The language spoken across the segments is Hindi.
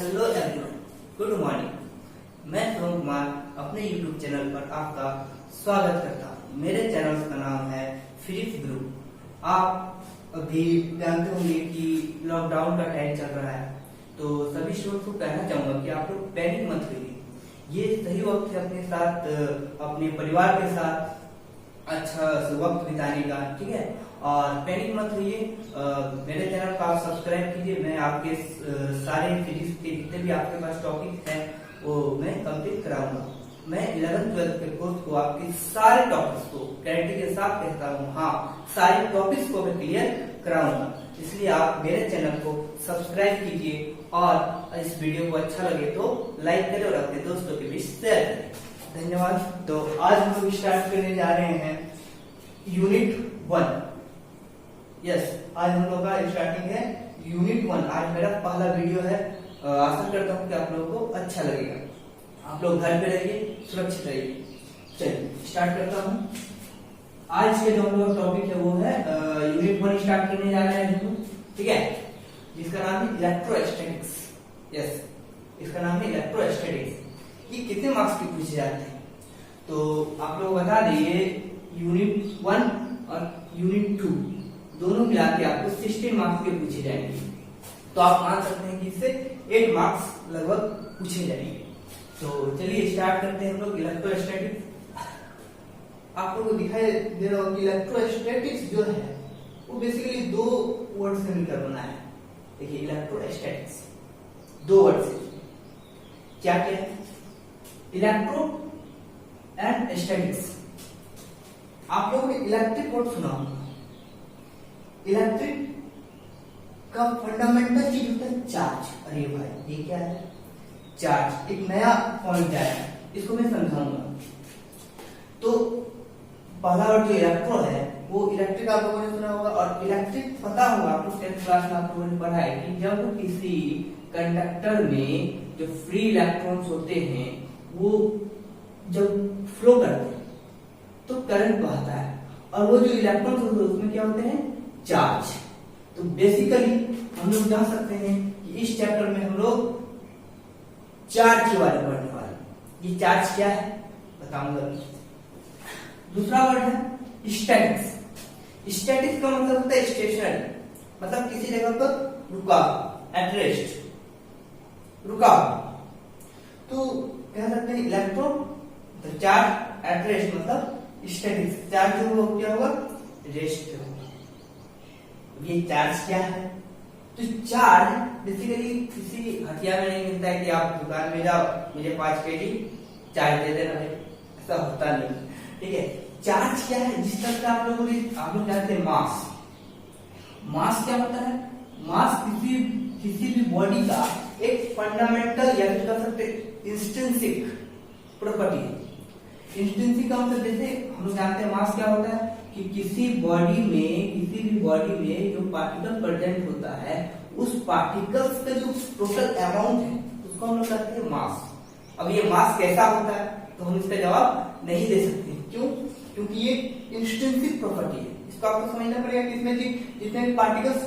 Hello everyone, good morning. मैं सोम कुमार अपने यूट्यूब चैनल पर आपका स्वागत करता हूँ। मेरे चैनल का नाम है फिजिक्स गुरु। आप अभी जानते होंगे कि लॉकडाउन का टाइम चल रहा है, तो सभी स्टूडेंट्स को कहना चाहूंगा कि आप लोग पैनिक मत होइए। ये सही वक्त है अपने साथ, अपने परिवार के साथ अच्छा वक्त बिताने का, ठीक है। और पैनिक मत होइए। मेरे चैनल को आप सब्सक्राइब कीजिए। मैं आपके सारे फिजिक्स के जितने भी आपके पास टॉपिक हैं वो मैं कंप्लीट कराऊंगा। मैं 11th-12th के कोर्स को आपके सारे टॉपिक्स को गारंटी के साथ कहता हूँ, हाँ सारे टॉपिक्स को मैं क्लियर कराऊंगा। इसलिए आप मेरे चैनल को सब्सक्राइब कीजिए और इस वीडियो को अच्छा लगे तो लाइक करें और अपने दोस्तों के बीच शेयर करें। धन्यवाद। तो आज हम लोग स्टार्ट करने जा रहे हैं यूनिट 1। यस, आज हम लोग का स्टार्टिंग है यूनिट 1। आज मेरा पहला वीडियो है। आशा करता हूँ कि आप लोगों को अच्छा लगेगा। आप लोग घर पे रहिए, सुरक्षित रहिए। चलिए स्टार्ट करता हूँ। आज के जो हम लोग टॉपिक है वो है यूनिट 1 स्टार्ट करने जा रहे हैं, ठीक है, जिसका नाम है इलेक्ट्रोस्टैटिक्स। यस, इसका नाम है इलेक्ट्रोस्टैटिक्स। ये कितने मार्क्स के पूछे जाते हैं तो आप लोग बता दिए। यूनिट 1 और यूनिट 2 दोनों मिला के आपको 16 मार्क्स के पूछे जाएंगे। तो आप मान सकते हैं कि इससे 8 मार्क्स लगभग पूछे जाएंगे। तो चलिए स्टार्ट करते हैं हम लोग इलेक्ट्रोस्टैटिक्स। आप लोगों को दिखाई दे रहा होगा कि इलेक्ट्रोस्टैटिक्स जो है वो बेसिकली 2 वर्ड से मिलकर बना है। देखिए इलेक्ट्रोस्टैटिक्स 2 वर्ड से क्या क्या है, इलेक्ट्रो एंड स्टैटिक्स। आप लोगों ने इलेक्ट्रिक वर्ड सुना होगा। इलेक्ट्रिक का फंडामेंटल चीज होता है चार्ज। अरे भाई ये क्या है, चार्ज। एक नया पॉइंट आया है, इसको मैं समझाऊंगा। तो पहला वर्ड जो इलेक्ट्रो है वो इलेक्ट्रिक आप लोगों ने सुना होगा। और इलेक्ट्रिक पता होगा आपको, 10th क्लास में आप लोगों ने पढ़ा है कि जब किसी कंडक्टर में जो फ्री इलेक्ट्रॉन्स होते हैं वो जब फ्लो करते हैं तो करंट बहता है, और वो जो इलेक्ट्रॉन्स होते हैं उसमें क्या होते हैं, चार्ज। तो बेसिकली हम लोग जान सकते हैं कि इस चैप्टर में हम लोग चार्ज के बारे में पढ़ने वाले हैं। ये चार्ज क्या है बताऊंगा। दूसरा वर्ड है स्टैटिक्स। स्टैटिक्स का मतलब होता है स्टेशनरी, मतलब किसी जगह पर रुका, एट रेस्ट, रुका। तो कह सकते हैं इलेक्ट्रॉन तो चार्ज एट रेस्ट मतलब स्टैटिक्स। चार्ज जो क्या होगा, रेस्ट पे होगा। ये चार्ज क्या है, तो चार्ज बेसिकली किसी हथियार में नहीं मिलता है कि आप दुकान में जाओ मुझे 5 kg चार्ज दे देना है, ऐसा होता नहीं, ठीक है। चार्ज क्या है, जिस तरह से आप लोग जानते हैं मास। मास क्या होता है, मास किसी भी बॉडी का एक फंडामेंटल या कह सकते इंस्ट्रिंसिक प्रॉपर्टी है। इंस्ट्रिंसिक का मतलब जैसे हम लोग जानते हैं मास क्या होता है कि किसी भी बॉडी में जो पार्टिकल प्रेजेंट होता है उस पार्टिकल्स का जो टोटल अमाउंट है उसको हम लोग कहते हैं मास। अब ये मास कैसा होता है तो हम इसका जवाब नहीं दे सकते। क्यों? क्योंकि ये इंस्ट्रिंसिक प्रॉपर्टी है। इसको आपको समझना पड़ेगा कि इसमें जितने भी पार्टिकल्स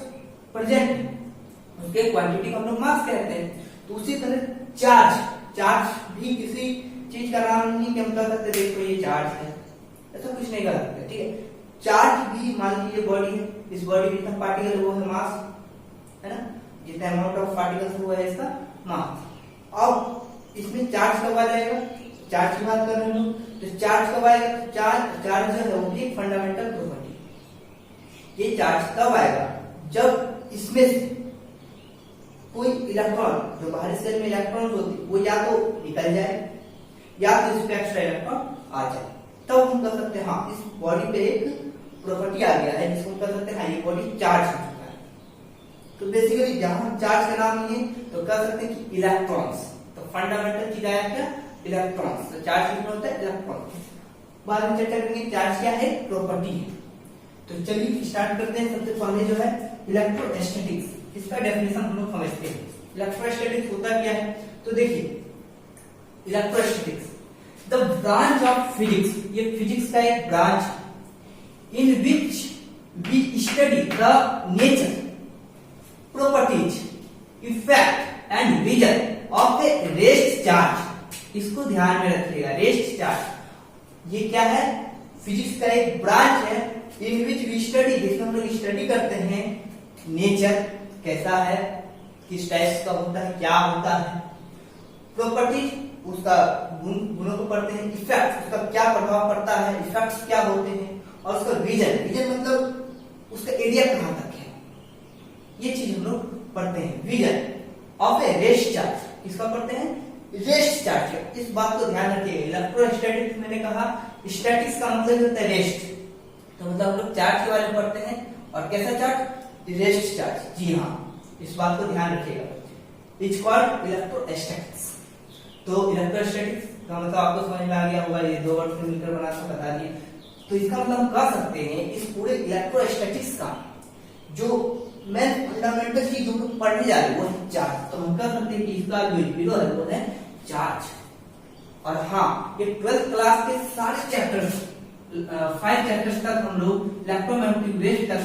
प्रेजेंट है उसके क्वांटिटी को हम लोग मास कहते हैं। तो उसी तरह चार्ज भी किसी चीज का नाम नहीं कि हम कह सकते देखो ये चार्ज है, ऐसा कुछ नहीं कर सकते, ठीक है। चार्ज भी मान लीजिए बॉडी है, इस बॉडी में जितना पार्टिकल वो है मास, है ना, जितना अमाउंट ऑफ पार्टिकल्स हुआ है इसका मास। अब इसमें चार्ज कब आ जाएगा, चार्ज की बात कर रहे हैं तो चार्ज कब आएगा, चार्ज जो है वो भी एक फंडामेंटल प्रॉपर्टी। ये चार्ज कब आएगा, जब इसमें से कोई इलेक्ट्रॉन जो बाहरी सेल में इलेक्ट्रॉन होती वो या तो निकल जाए या तो इसमें एक्स्ट्रा इलेक्ट्रॉन आ जाए, तब हम कह सकते हैं हाँ इस बॉडी पे एक प्रॉपर्टी आ गया है जिसको हम कह सकते हैं हाँ ये बॉडी चार्ज हो चुका है। तो बेसिकली जहां चार्ज का नाम नहीं है तो कह सकते हैं कि इलेक्ट्रॉन्स। तो फंडामेंटल चीज आया क्या, इलेक्ट्रॉन्स। तो चार्ज कितना होता है, इलेक्ट्रॉन। बाद में चर्चा करेंगे चार्ज क्या है, प्रॉपर्टी है। तो चलिए स्टार्ट करते हैं। सबसे पहले जो है इलेक्ट्रोस्टैटिक्स, इसका डेफिनेशन हम लोग समझते हैं। इलेक्ट्रोस्टैटिक्स होता क्या है, तो देखिए electrostatics the branch of physics, ये फिजिक्स का एक branch in which we study the nature, properties, effect and vision of a rest charge. इसको ध्यान में रखिएगा, रेस्ट चार्ज ये क्या है, फिजिक्स का एक ब्रांच है इन विच वी स्टडी, जिसमें हम लोग स्टडी करते हैं नेचर कैसा है, किस टाइप का होता है, क्या होता है, प्रॉपर्टीज उसका गुणों को पढ़ते हैं, इफेक्ट उसका क्या प्रभाव पड़ता है, इफेक्ट्स क्या होते हैं, और उसका विजन, विजन मतलब उसका एरिया कहां तक है, ये चीज हम लोग पढ़ते हैं। Vision of a rest charge, इसका पढ़ते हैं रेस्ट चार्ज। इस बात को ध्यान रखिएगा, इलेक्ट्रोस्टैटिक्स मैंने कहा, स्टैटिक्स का मतलब होता है रेस्ट, तो मतलब हम लोग चार्ज के बारे में पढ़ते हैं, और कैसा चार्ज, रेस्ट चार्ज। जी हाँ, इस बात को ध्यान रखिएगा। It's called electrostatics. तो इलेक्ट्रोस्टैटिक्स का मतलब आपको समझ में आ गया होगा, ये दो वर्ड से मिलकर बना के बता दिए। तो इसका मतलब हम कह सकते हैं इस पूरे इलेक्ट्रोस्टैटिक्स का जो मेन फंडामेंटल चीज जो पढ़ने जा रहे हैं वो है चार्ज। तो हम कह सकते हैं कि इसका जो जीरो है वो है चार्ज। और हाँ, ये 12th क्लास के सारे चैप्टर्स 5 चैप्टर्स तक हम लोग इलेक्ट्रोमैग्नेटिक वेव्स तक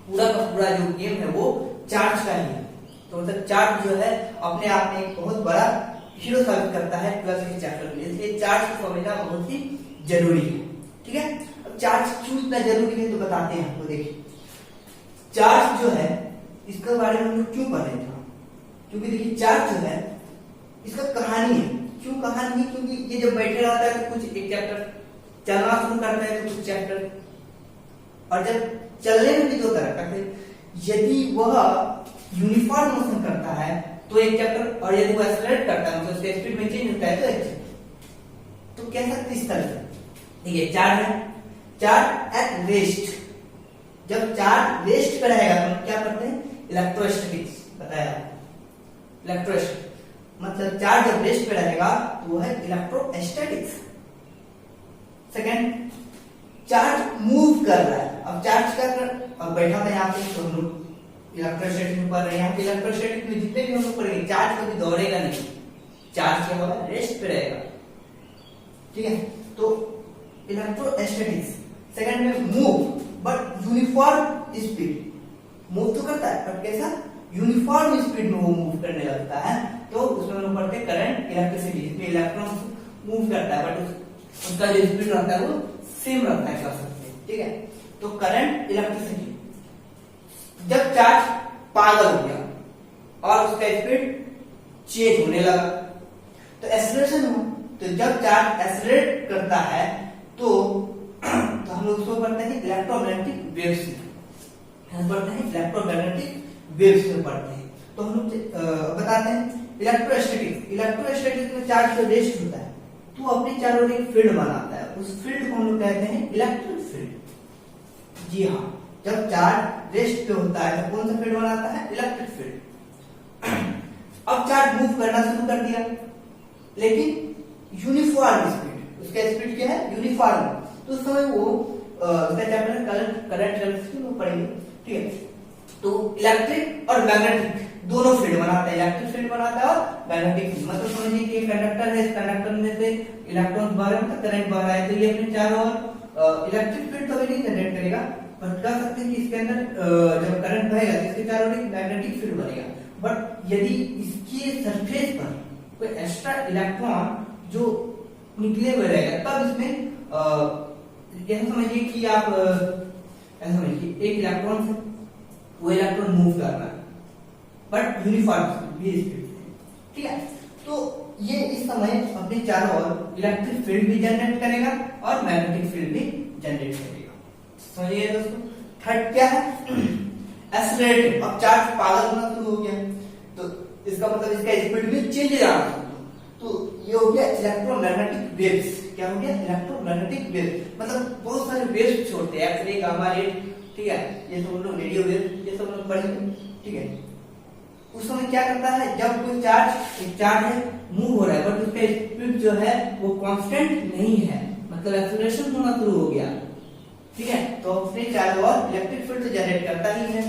पूरा का पूरा जो गेम है वो चार्ज का ही है। तो मतलब चार्ज जो है अपने आप में एक बहुत बड़ा हीरो साबित करता है 12th के चैप्टर में, इसलिए चार्ज को समझना बहुत ही जरूरी है। ठीक है, अब चार्ज क्यों इतना जरूरी है तो बताते हैं आपको। देखिए चार्ज जो है इसके बारे में हम लोग क्यों पढ़ रहे थे, क्योंकि देखिए चार्ज जो है इसका कहानी है। क्यों कहानी है, क्योंकि ये जब बैठे रहता है तो कुछ एक चैप्टर चलना शुरू करता है तो कुछ चैप्टर, और जब चलने में भी दो तरह का, यदि वह यूनिफॉर्म मोशन करता है तो एक चैप्टर, और यदि वो एक्सेलरेट करता है मतलब उसके स्पीड में चेंज होता है तो एक चैप्टर। तो कह सकते इस तरह से देखिए चार्ज है, चार्ज एट रेस्ट, जब चार्ज रेस्ट पर रहेगा तो क्या करते हैं, इलेक्ट्रोस्टैटिक्स बताया। इलेक्ट्रोस्टैटिक्स मतलब चार्ज जब रेस्ट पे रहेगा तो वो है इलेक्ट्रोस्टैटिक्स। सेकंड, चार्ज मूव कर रहा है। अब चार्ज क्या कर, अब बैठा था यहाँ पे तो हम लोग इलेक्ट्रोस्टैटिक्स में पढ़ रहे हैं, यहाँ पे इलेक्ट्रोस्टैटिक्स में जितने भी हम लोग पढ़ेंगे चार्ज कभी दौड़ेगा नहीं, चार्ज क्या होगा, रेस्ट पे रहेगा। ठीक है, तो इलेक्ट्रोस्टैटिक्स। सेकंड में move but uniform speed, move तो करता है बट कैसा, यूनिफॉर्म स्पीड में वो मूव करने लगता है। तो उसमें हम लोग पढ़ते हैं करंट इलेक्ट्रिसिटी, जिसमें इलेक्ट्रॉन मूव करता है बट उसका जो स्पीड रहता है वो सेम रहता है, कह सकते हैं। ठीक है, तो करंट इलेक्ट्रिसिटी, जब चार्ज पागल हो गया और उसका स्पीड चेंज होने लगा तो एक्सेलरेशन हुआ। तो जब चार्ज एक्सेलरेट करता है तो हम लोग उसको पढ़ते हैं इलेक्ट्रोमैग्नेटिक वेव्स में, हम पढ़ते हैं इलेक्ट्रोमैग्नेटिक वेव्स में पढ़ते हैं। तो हम लोग बताते हैं इलेक्ट्रोस्टैटिक्स। इलेक्ट्रोस्टैटिक्स में चार्ज जो रेस्ट होता है तो अपने चारों ओर एक फील्ड बनाता है, उस फील्ड को हम लोग कहते हैं इलेक्ट्रिक फील्ड। जी हाँ, जब चार्ज रेस्ट पे होता है तो कौन सा फील्ड बनाता है, इलेक्ट्रिक फील्ड। अब चार्ज मूव करना शुरू कर दिया लेकिन यूनिफॉर्म स्पीड, उसका स्पीड क्या है, यूनिफॉर्म। तो उस समय वो उसका चैप्टर करंट इलेक्ट्रिसिटी में पढ़ेंगे। ठीक है, तो इलेक्ट्रिक और मैग्नेटिक दोनों फील्ड बनाता है, इलेक्ट्रिक फील्ड बनाता है और मैग्नेटिक फील्ड। मतलब समझिए कि एक कंडक्टर है, इस कंडक्टर में से इलेक्ट्रॉन बह रहे हैं तो करंट बह रहा है, तो ये अपने चारों ओर इलेक्ट्रिक फील्ड तो नहीं जनरेट करेगा, बट कह सकते हैं कि इसके अंदर जब करंट बहेगा तो इसके चारों ओर मैग्नेटिक फील्ड बनेगा। बट यदि इसके सरफेस पर कोई एक्स्ट्रा इलेक्ट्रॉन जो निकले हुए रहेगा तब इसमें ऐसा समझिए कि आप ऐसा समझिए एक इलेक्ट्रॉन से वो इलेक्ट्रॉन मूव कर रहा है बट यूनिफॉर्म स्पीड से। ठीक है, तो ये इस समय अपने चारों ओर इलेक्ट्रिक फील्ड भी जनरेट करेगा और मैग्नेटिक फील्ड भी जनरेट करेगा। समझिए दोस्तों। थर्ड क्या है, एक्सेलरेटिंग। अब चार्ज पागल होना शुरू हो गया तो इसका मतलब इसका स्पीड भी चेंज हो रहा है। तो ये हो गया इलेक्ट्रोमैग्नेटिक वेव्स। क्या हो गया, इलेक्ट्रोमैग्नेटिक वेव्स। मतलब बहुत सारे वेव्स छोड़ते हैं, एक्सरे, गामा रे, ठीक है, ये सब हम लोग रेडियो वेव ये सब लोग पढ़ेंगे। ठीक है, उस समय क्या करता है, जब कोई चार्ज, एक चार्ज है मूव हो रहा है बट उसका स्पीड जो है वो कांस्टेंट नहीं है, मतलब एक्सेलरेशन होना शुरू हो गया। ठीक है, तो अपने चारों ओर इलेक्ट्रिक फील्ड जनरेट करता ही है,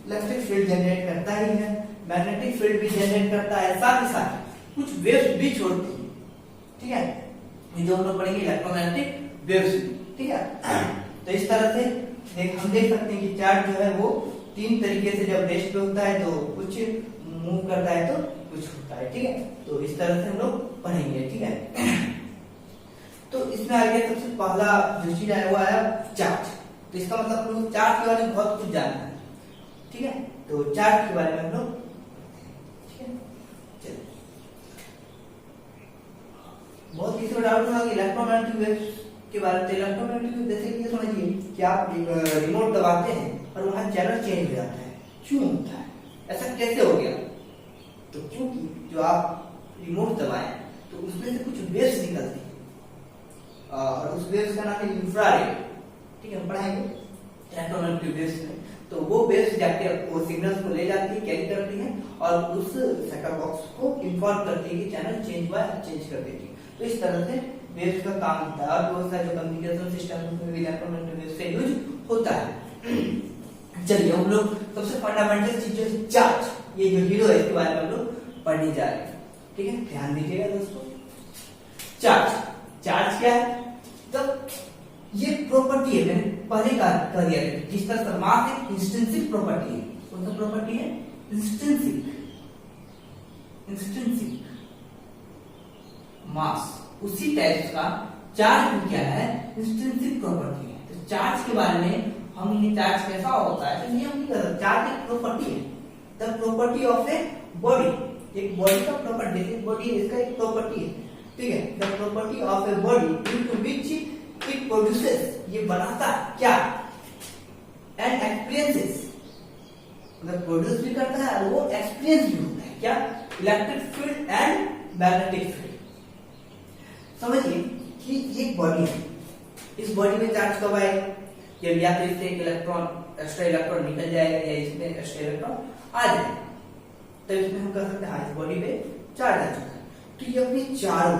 इलेक्ट्रिक फील्ड जनरेट करता ही है, मैग्नेटिक फील्ड भी जनरेट करता है, साथ ही साथ कुछ वेव्स भी छोड़ती है। ठीक है, ये जो हम लोग पढ़ेंगे इलेक्ट्रोमैग्नेटिक वेव्स। ठीक है, तो इस तरह से हम देख सकते हैं कि चार्ज जो है वो तीन तरीके से जब रेस्ट पे होता है तो कुछ मूव करता है तो कुछ है, ठीक है। तो इस तरह से हम लोग पढ़ेंगे, ठीक है। तो इसमें आ गया सबसे पहला जो चीज आया वो आया चार्ज। तो इसका मतलब हम लोग चार्ज के बारे में बहुत कुछ जानना है, ठीक है। तो चार्ज के बारे में हम लोग, ठीक है, चलिए। बहुत किसी को डाउट होगा इलेक्ट्रोमैग्नेटिक वेव्स के बारे में। इलेक्ट्रोमैग्नेटिक वेव जैसे कि ये समझिए कि आप रिमोट दबाते हैं और वहां चैनल चेंज हो जाता है। क्यों होता है ऐसा, कैसे हो गया? तो क्योंकि जो आप रिमोट दबाएं तो उसमें से कुछ वेव्स निकलती है और उस वेव्स का नाम है इंफ्रारेड, ठीक है, हम पढ़ाएंगे इलेक्ट्रोमैग्नेटिक वेव्स में। तो वो वेव्स जाके वो सिग्नल्स को ले जाती है, कैरी करती है और उस सेटअप बॉक्स को इन्फॉर्म करती है कि चैनल चेंज हुआ है, चेंज कर देती है। तो इस तरह से वेव्स का काम होता है और बहुत सारे जो कम्युनिकेशन सिस्टम में भी इलेक्ट्रोमैग्नेटिक वेव्स का यूज होता है। चलिए हम लोग सबसे फंडामेंटल चीज है चार्ज, ये जो हीरो है इसके बारे में हम लोग पढ़ने जा रहे हैं, ठीक है। ध्यान दीजिएगा दोस्तों, चार्ज चार्ज क्या है? तो ये प्रॉपर्टी है, मैंने पहले कह दिया है, जिस तरह से मास एक इंस्टेंसिक प्रॉपर्टी है। कौन सा प्रॉपर्टी है? इंस्टेंसिक। इंस्टेंसिक मास, उसी टाइप का चार्ज भी क्या है? इंस्टेंसिक प्रॉपर्टी है। तो चार्ज के बारे में हम ये चार्ज कैसा होता है, तो ये हम चार्ज एक प्रॉपर्टी है, the property of a body. एक बॉडी का प्रॉपर्टी, बॉडी इसका एक प्रॉपर्टी है, ठीक है। The property of a body due to which it produces, ये बनाता क्या? एंड एक्सपीरियंसेस, मतलब प्रोड्यूस भी करता है और वो एक्सपीरियंस भी होता है क्या? Electric field and magnetic field. समझिए कि ये बॉडी है, इस बॉडी में चार्ज कब आएगा? जब या तो इससे एक इलेक्ट्रॉन, एक्स्ट्रा इलेक्ट्रॉन निकल जाएगा या इसमें एक्स्ट्रा इलेक्ट्रॉन आ जाएगा, तो इसमें हम कह सकते हैं इस बॉडी पे चार्ज आ चुका है। तो ये अपने चारों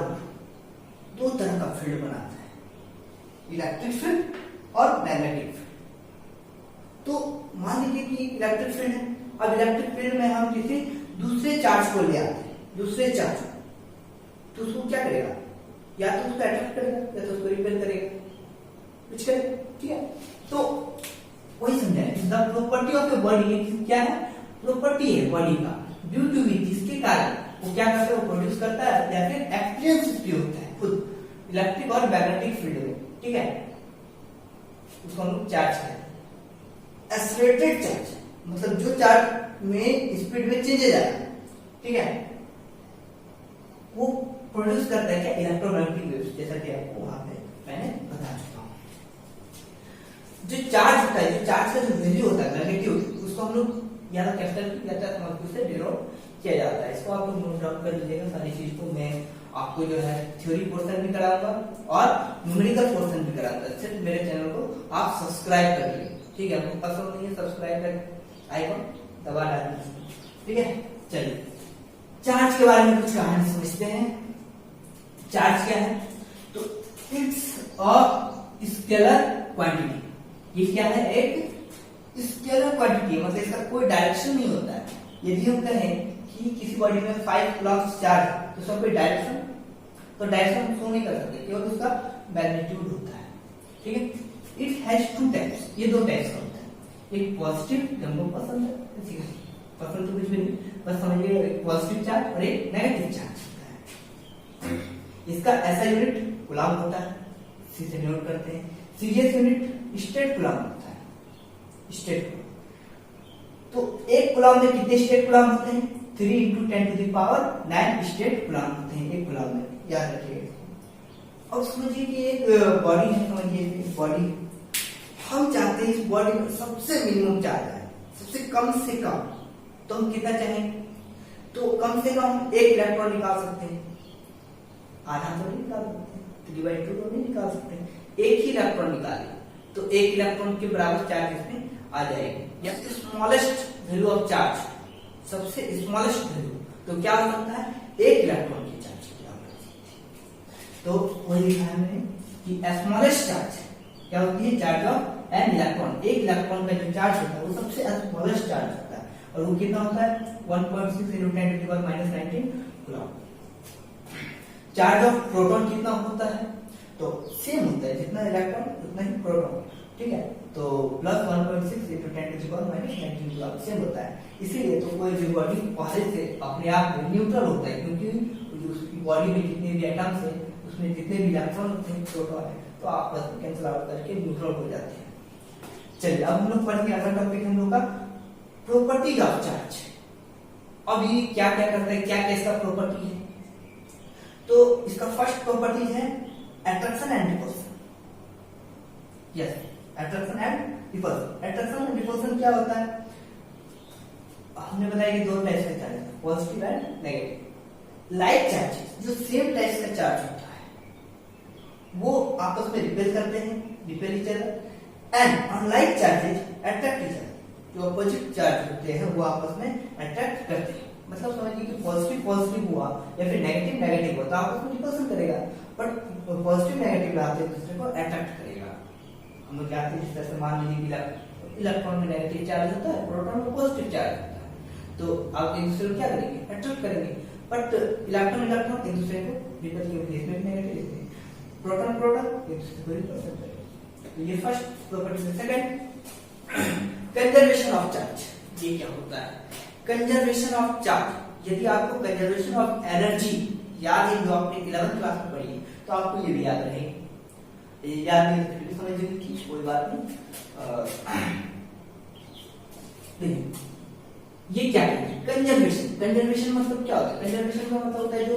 दो तरह का फील्ड बनाता है, इलेक्ट्रिक फील्ड और मैग्नेटिक फील्ड। तो मान लीजिए कि इलेक्ट्रिक फील्ड है, अब इलेक्ट्रिक फील्ड में हम किसी दूसरे चार्ज को ले आते हैं, दूसरे चार्ज, तो उसको क्या करेगा? या तो उसको अट्रैक्ट करेगा या तो उसको रिपेल करेगा, कुछ करेगा, ठीक है। तो वही समझाएं, the property of a body क्या है? प्रॉपर्टी है बॉडी का, ड्यू टू विच, जिसके कारण वो क्या करता है? वो प्रोड्यूस करता है या फिर एक्सपीरियंस भी होता है खुद इलेक्ट्रिक और मैग्नेटिक फील्ड में, ठीक है। उसको हम लोग चार्ज कहते हैं। एक्सेलरेटेड चार्ज मतलब जो चार्ज में स्पीड में चेंज जाएगा, ठीक है, वो प्रोड्यूस करता है क्या? इलेक्ट्रोमैग्नेटिक वेव्स, जैसा कि आपको वहां पे मैंने बता चुका हूं। जो चार्ज होता है, जो चार्ज का जो वैल्यू होता है मैग्नेटिक, उसको हम लोग या तो कैपिटल या स्मॉल से डिनोट किया जाता है। इसको आप लोग नोट डाउन कर लीजिएगा सारी चीज को। मैं आपको जो है थ्योरी पोर्शन भी कराऊंगा और न्यूमेरिकल पोर्शन भी कराऊंगा। सिर्फ मेरे चैनल को आप सब्सक्राइब कर लीजिए, ठीक है। आपको पसंद नहीं है सब्सक्राइब कर आइकन दबा डालिए, ठीक है। चलिए चार्ज के बारे में कुछ कहानी समझते हैं। चार्ज क्या है? तो इट्स अ स्केलर क्वांटिटी। ये क्या है? एक स्केलर क्वांटिटी, मतलब इसका कोई डायरेक्शन नहीं होता है। यदि हम कहें कि किसी बॉडी में 5 कूलम्स चार्ज, तो उसका कोई डायरेक्शन, तो डायरेक्शन हम शो नहीं कर सकते क्योंकि उसका मैग्नीट्यूड होता है, ठीक है। इट हैज टू टाइप्स, ये दो टाइप्स का होता है। एक पॉजिटिव, हमको पसंद है, पसंद तो कुछ भी नहीं, बस समझिए एक पॉजिटिव चार्ज और एक नेगेटिव चार्ज होता है। इसका ऐसा यूनिट कूलम होता है, इसी से नोट करते हैं। सीरियस यूनिट स्टेट कूलम होता है, स्टेट। तो एक कूलम में कितने स्टेट कूलम होते हैं? 3 × 10⁹ स्टेट कूलम होते हैं एक कूलम में, याद रखिएगा। अब समझिए कि एक बॉडी है, समझिए बॉडी, हम चाहते हैं इस बॉडी में सबसे मिनिमम चार्ज है, सबसे कम से कम, तो हम कितना चाहेंगे? तो कम से कम एक इलेक्ट्रॉन निकाल सकते हैं, आधा तो नहीं निकाल सकते, 3/2 तो नहीं निकाल सकते, एक ही इलेक्ट्रॉन निकालिए तो एक इलेक्ट्रॉन के बराबर चार्ज इसमें आ जाएगी। या स्मॉलेस्ट वैल्यू ऑफ चार्ज, सबसे स्मॉलेस्ट वैल्यू, तो क्या हो सकता है? एक इलेक्ट्रॉन की चार्ज की आवृत्ति। तो वही लिखा है मैंने कि स्मॉलेस्ट चार्ज क्या होती है? Charge of an electron. एक इलेक्ट्रॉन का जो चार्ज होता है वो सबसे स्मॉलेस्ट चार्ज होता है और वो कितना होता है? 1.6 × 10⁻⁹ कूलम। चार्ज ऑफ प्रोटॉन कितना होता है? तो सेम होता है, जितना इलेक्ट्रॉन उतना ही प्रोटॉन, ठीक है। तो प्लस 1.6 इंटू 10⁻⁻⁹ कूलम सेम होता है। इसीलिए तो कोई भी बॉडी पहले से अपने आप में न्यूट्रल होता है, क्योंकि उसकी बॉडी में जितने भी एटम्स हैं उसमें जितने भी इलेक्ट्रॉन होते हैं, प्रोटॉन है, तो आपस में कैंसिल आउट करके न्यूट्रल हो जाते हैं। चलिए अब हम लोग पढ़ते हैं अगला टॉपिक हम लोग का प्रॉपर्टीज ऑफ चार्ज। अब ये क्या क्या करता है, क्या क्या इसका प्रॉपर्टी है। तो इसका फर्स्ट प्रॉपर्टी है attraction and repulsion. Yes, attraction and repulsion. Attraction and repulsion क्या होता है, हमने बताया कि दो टाइप्स के charge, positive and negative. Like charges जो सेम टाइप्स का चार्ज होता है वो आपस में रिपेल करते हैं, repel each other, and unlike charges attract each other. जो अपोजिट चार्ज होते हैं वो आपस में अट्रैक्ट करते हैं। मतलब समझिए कि पॉजिटिव पॉजिटिव हुआ या फिर नेगेटिव नेगेटिव हुआ तो आपस में रिपल्सन करेगा, बट पॉजिटिव नेगेटिव लाते एक दूसरे को अट्रैक्ट करेगा। हम लोग कहते हैं जिस तरह से मान लीजिए कि इलेक्ट्रॉन में नेगेटिव चार्ज होता है, प्रोटॉन में पॉजिटिव चार्ज होता है, तो आप एक दूसरे को क्या करेंगे, अट्रैक्ट करेंगे। बट इलेक्ट्रॉन इलेक्ट्रॉन एक दूसरे को रिपल के केस में नेगेटिव लेते हैं, प्रोटॉन प्रोटॉन एक दूसरे को रिपल्सन करेंगे। तो ये फर्स्ट प्रॉपर्टी है। Second, conservation of charge. ये क्या होता है, कंजर्वेशन ऑफ चार्ज। यदि आपको कंजर्वेशन ऑफ एनर्जी याद है जो आपने 11th क्लास में पढ़ी है तो आपको ये भी याद रहेगी। ये याद नहीं तो समझिए कि कोई बात नहीं। ये क्या है कंजर्वेशन। कंजर्वेशन मतलब क्या होता है, कंजर्वेशन का मतलब होता है जो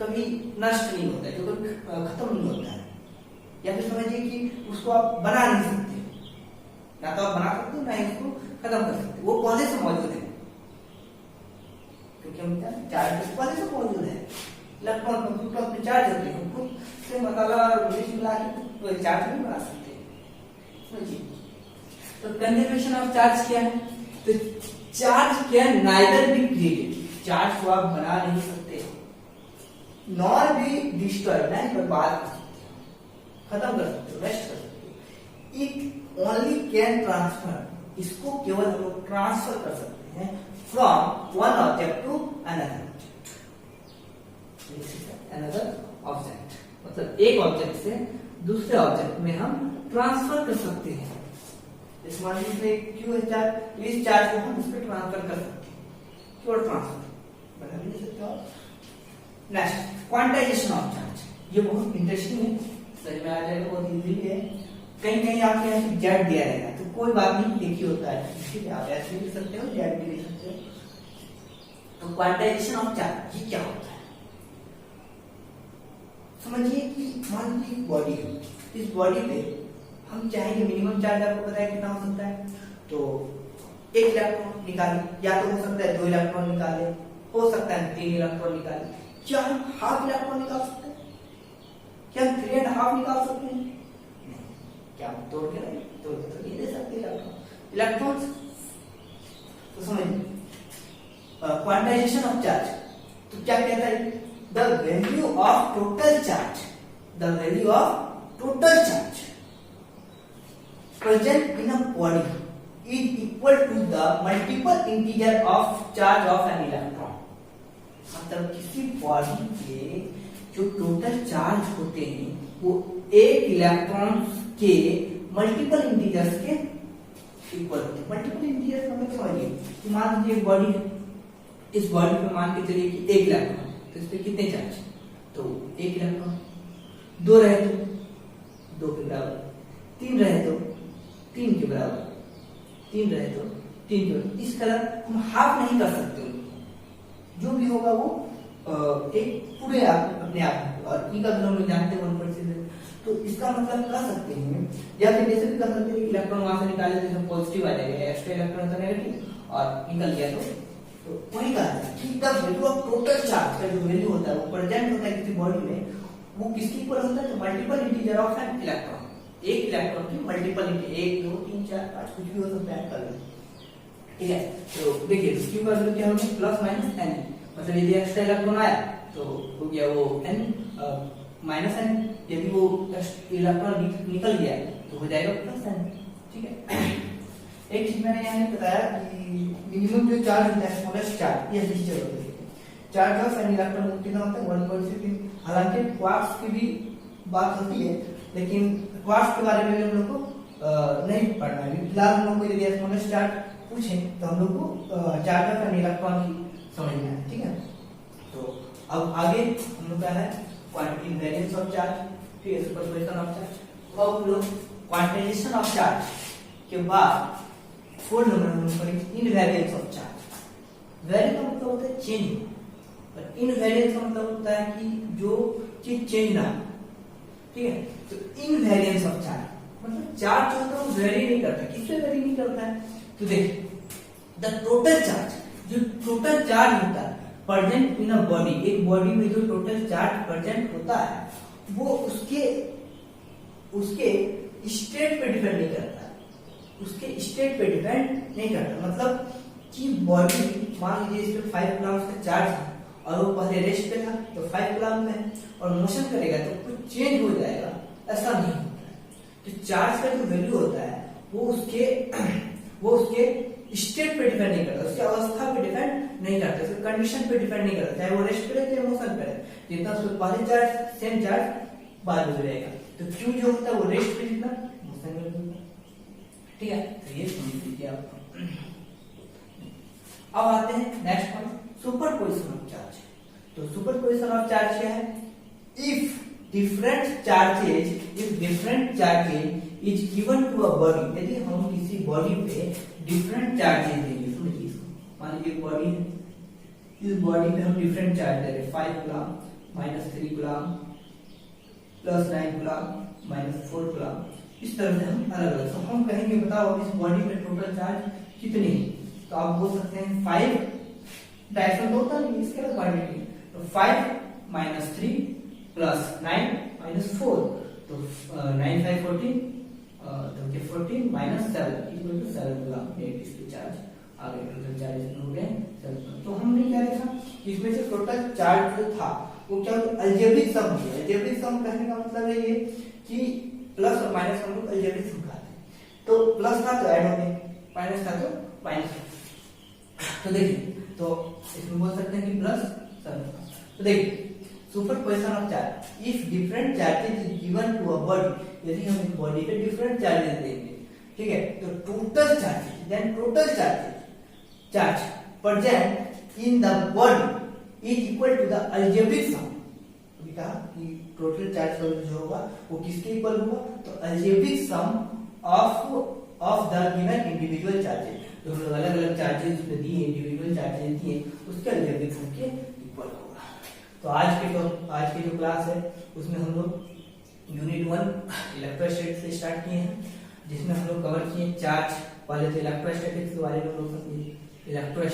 कभी नष्ट नहीं होता है, जो कभी खत्म नहीं होता है, या फिर समझिए कि उसको आप बना नहीं सकते, ना तो आप बना सकते हो ना ही उसको खत्म कर सकते, वो पहले से मौजूद है। क्योंकि हम क्या चार्ज पहले से मौजूद है, इलेक्ट्रॉन प्रोटॉन में चार्ज होते हैं, खुद से मसाला और मिर्च मिला के चार्ज नहीं बना सकते। समझिए तो कंजर्वेशन ऑफ चार्ज क्या है, तो charge can neither be created, charge को आप बना नहीं सकते, नॉर बी डिस्ट्रॉयड, ना ही बर्बाद कर सकते हो, खत्म कर सकते हो, नष्ट कर सकते हो। इट ओनली कैन ट्रांसफर, इसको केवल हम लोग ट्रांसफर कर सकते हैं from one object to another object, मतलब एक ऑब्जेक्ट से दूसरे ऑब्जेक्ट में हम ट्रांसफर कर सकते हैं। इस मान लीजिए क्यू है चार्ज, इस चार्ज को हम उस पर ट्रांसफर कर सकते हैं, क्यों ट्रांसफर बना भी नहीं सकते हो। Next, quantization of charge. ये बहुत इंटरेस्टिंग है, समझ में आ जाएगा, बहुत इजी है। कहीं कहीं आपके यहाँ जेड दिया रहेगा तो कोई बात नहीं, एक ही होता है, इसलिए आप ऐसे लिख सकते हो, जेड भी लिख सकते हो। तो क्वांटाइजेशन ऑफ चार्ज ये क्या होता है, समझिए कि मान लीजिए बॉडी है, इस बॉडी पे हम चाहेंगे मिनिमम चार्ज आपको पता है कितना हो सकता है, तो 1 इलेक्ट्रॉन निकाले, या तो हो सकता है 2 इलेक्ट्रॉन निकाले, हो सकता है 3 इलेक्ट्रॉन निकाले, क्या हम हाफ इलेक्ट्रॉन निकाल सकते हैं, क्या हम 3.5 निकाल सकते हैं, क्या हम तोड़ के नहीं तो ये दे सकते इलेक्ट्रॉन। तो समझिए क्वांटाइजेशन ऑफ चार्ज तो क्या कहता है, the value of total charge, the value of total charge present in a body is equal to the multiple integer of charge of an electron। मतलब किसी बॉडी के जो टोटल चार्ज होते हैं वो एक इलेक्ट्रॉन के मल्टीपल इंटीजर्स के इक्वल होते हैं। मल्टीपल इंटीजर्स मतलब समझिए कि मान लीजिए एक बॉडी है, इस बॉडी पे मान के चलिए कि 1 इलेक्ट्रॉन, तो इस पे कितने चार्ज, तो 1 इलेक्ट्रॉन, 2 रहे तो 2 के बराबर, 3 रहे तो 3 के बराबर, 3 रहे तो 3 के बराबर। इस तरह हम हाफ नहीं कर सकते, जो भी होगा वो एक पूरे अपने आप, और ई का हम लोग जानते हैं 1.6, तो इसका मतलब कर सकते हैं, या फिर ऐसे भी कर सकते हैं कि इलेक्ट्रॉन वहां से निकाले तो पॉजिटिव आ जाएगा, एक्स्ट्रा इलेक्ट्रॉन तो नेगेटिव और निकल गया तो वही कहा है कि the value of total charge का जो वैल्यू होता है वो प्रेजेंट होता है किसी बॉडी में, वो किसके इक्वल होता है, तो multiple integer of an electron, एक इलेक्ट्रॉन की मल्टीपल इंटीजर, 1 2 3 4 5 कुछ भी हो सकता है कल, ठीक है। तो देखिए क्यू का वैल्यू क्या होगा, प्लस माइनस एन, मतलब यदि एक्स्ट्रा इलेक्ट्रॉन आया तो हो गया वो एन माइनस एन, यदि वो इलेक्ट्रॉन निकल गया तो हो जाएगा प्लस एन, ठीक है। एक चीज मैंने यहाँ बताया कि मिनिमम जो चार्ज होता है स्मॉलेस्ट चार्ज, ये डिजिटल होता है, चार्ज ऑफ एन इलेक्ट्रॉन कितना होता है 1.6। हालांकि क्वार्ट्ज की भी बात होती है, लेकिन क्वार्ट्ज के बारे में हम लोग को नहीं पढ़ना है। फिलहाल हम लोग को यदि एस्मोलर चार्ज पूछे तो हम लोग को चार्ज का इलेक्ट्रॉन की समझना है, ठीक है। तो अब आगे हम लोग क्या है, क्वांटिटी इनवेरियंस ऑफ चार्ज, ठीक है, सुपरपोजिशन ऑफ चार्ज। अब हम लोग क्वांटाइजेशन ऑफ चार्ज के बाद 4 नंबर हम लोग पढ़ेंगे इनवेरियंस ऑफ चार्ज। वेरी का मतलब होता है चेंज, और इनवेरियंस का मतलब होता है कि जो चीज चेंज ना, ठीक है। तो इनवेरियंस ऑफ चार्ज मतलब चार्ज जो होता है वो वेरी नहीं करता। किससे वेरी नहीं करता है? तो देखिए द टोटल चार्ज, जो टोटल चार्ज होता है प्रेजेंट इन अ बॉडी, एक बॉडी में जो टोटल चार्ज प्रेजेंट होता है वो उसके स्टेट पे डिपेंड नहीं करता, उसके स्टेट पे डिपेंड नहीं करता। मतलब कि बॉडी मान लीजिए इस पे 5 कूलम्ब का चार्ज है और वो पहले रेस्ट पे था तो 5 कूलम्ब में है, और मोशन करेगा तो कुछ चेंज हो जाएगा, ऐसा नहीं होता है। तो चार्ज का जो वैल्यू होता है वो उसके स्टेट पे डिपेंड नहीं करता, उसकी अवस्था पे डिपेंड नहीं करता, उसके कंडीशन पे डिपेंड नहीं करता, चाहे वो रेस्ट पे रहे चाहे मोशन पे रहे। जितना उसमें पहले चार्ज सेम चार्ज बाद में रहेगा। तो क्यू जो होता है वो रेस्ट पे, जितना मोशन में होता है, ठीक है। तो ये समझ लीजिए आप। अब आते हैं next point, superposition of charge. तो सुपरपोजिशन ऑफ चार्ज क्या है? If different charges is given to a body, यदि हम किसी बॉडी पे डिफरेंट चार्जेज देंगे, समझिए इसको, मान लीजिए बॉडी है, इस बॉडी पे हम डिफरेंट चार्ज दे रहे हैं, 5 कूलम्ब -3 कूलम्ब +9 कूलम्ब -4 कूलम्ब, इस तरह से हम अलग अलग। तो हम कहेंगे बताओ इस बॉडी में टोटल चार्ज कितनी है? तो आप बोल सकते हैं 5 डायरेक्शन तो होता नहीं, इसके अलग क्वांटिटी। तो 5 - 3 + 9 - 4, तो 9 5 14, तो 14 - 7 = 7 कूलम्ब इस पे चार्ज आ गए, टोटल चार्ज हो गए 7। तो हमने क्या देखा, इसमें से टोटल चार्ज जो था वो क्या अलजेब्रिक सम है। अलजेब्रिक सम कहने का मतलब है ये कि प्लस और माइनस हम लोग अलजेब्रिक सम कहते हैं। तो प्लस था तो ऐड हो गए, माइनस था तो माइनस। तो देखिए, तो इसमें बोल सकते हैं कि प्लस। तो देखिए superposition of charge, if different charges is given to a body, यदि हम एक बॉडी पे डिफरेंट चार्जेस देंगे, ठीक है, तो total charges then total charge present in the body is equal to the algebraic sum. अभी कहा कि टोटल चार्ज का जो होगा वो किसके इक्वल होगा? तो algebraic sum of the given individual charges, जो हम अलग अलग चार्जेस दिए, इंडिविजुअल चार्जेस दिए, उसके अलजेब्रिक सम के इक्वल होगा। तो आज के जो क्लास है उसमें हम लोग यूनिट 1 इलेक्ट्रोस्टैटिक्स से स्टार्ट किए हैं, जिसमें हम लोग कवर किए चार्ज। पहले तो इलेक्ट्रोस्टैटिक्स के बारे में हम लोग समझे, इलेक्ट्रो